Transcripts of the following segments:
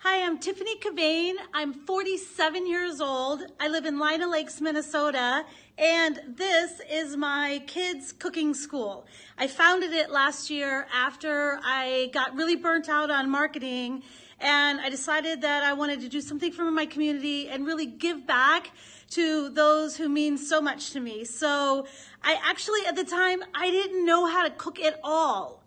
Hi, I'm Tiffany Cavegn. I'm 47 years old. I live in Lina Lakes, Minnesota, and this is my kids' cooking school. I founded it last year after I got really burnt out on marketing, and I decided that I wanted to do something for my community and really give back to those who mean so much to me. So I actually, at the time, I didn't know how to cook at all.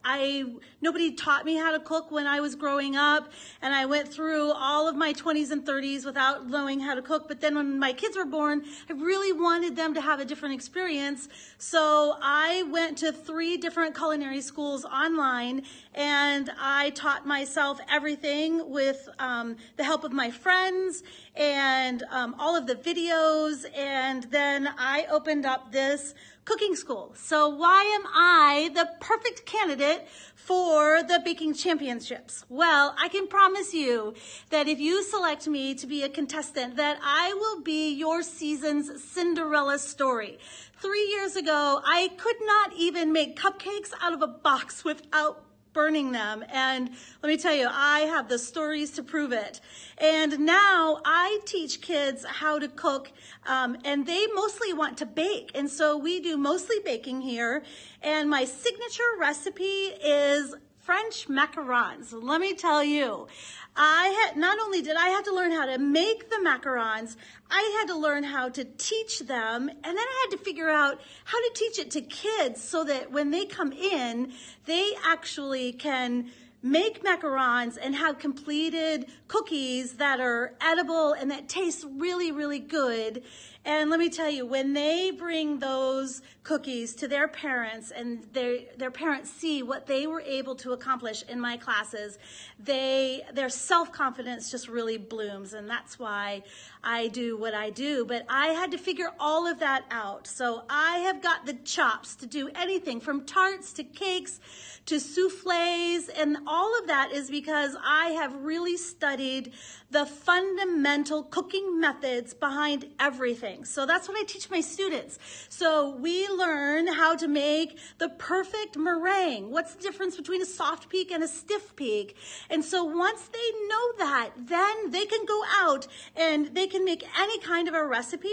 Nobody taught me how to cook when I was growing up, and I went through all of my 20s and 30s without knowing how to cook. But then when my kids were born, I really wanted them to have a different experience. So I went to 3 different culinary schools online, and I taught myself everything with the help of my friends and all of the videos. And then I opened up this cooking school. So why am I the perfect candidate for the baking championships? Well, I can promise you that if you select me to be a contestant, that I will be your season's Cinderella story. 3 years ago, I could not even make cupcakes out of a box without burning them. And let me tell you, I have the stories to prove it. And now I teach kids how to cook, and they mostly want to bake. And so we do mostly baking here. And my signature recipe is French macarons. Let me tell you, not only did I have to learn how to make the macarons, I had to learn how to teach them, and then I had to figure out how to teach it to kids so that when they come in, they actually can make macarons and have completed cookies that are edible and that taste really, really good. And let me tell you, when they bring those cookies to their parents and their parents see what they were able to accomplish in my classes, their self-confidence just really blooms. And that's why I do what I do. But I had to figure all of that out. So I have got the chops to do anything from tarts to cakes to souffles. And all of that is because I have really studied the fundamental cooking methods behind everything. So that's what I teach my students. So we learn how to make the perfect meringue. What's the difference between a soft peak and a stiff peak? And so once they know that, then they can go out and they can make any kind of a recipe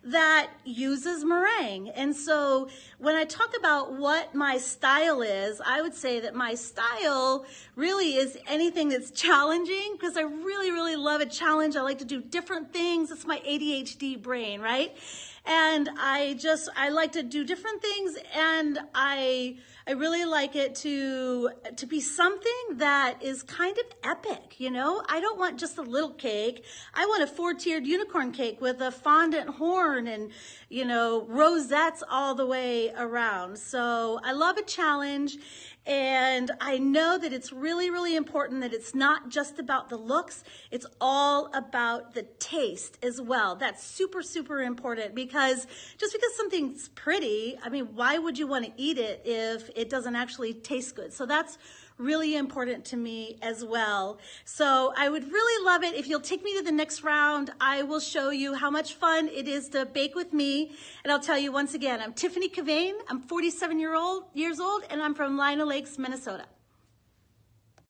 that uses meringue. And so when I talk about what my style is, I would say that my style really is anything that's challenging, because I really, really love a challenge. I like to do different things. It's my ADHD brain, right? And I like to do different things, and I really like it to be something that is kind of epic, you know? I don't want just a little cake. I want a 4-tiered unicorn cake with a fondant horn and, you know, rosettes all the way around. So I love a challenge, and I know that it's really, really important that it's not just about the looks, it's all about the taste as well. That's super, super important, because just because something's pretty, I mean, why would you want to eat it if it doesn't actually taste good? So that's really important to me as well. So I would really love it if you'll take me to the next round. I will show you how much fun it is to bake with me. And I'll tell you once again, I'm Tiffany Cavegn. I'm 47 years old, and I'm from Lina Lakes, Minnesota.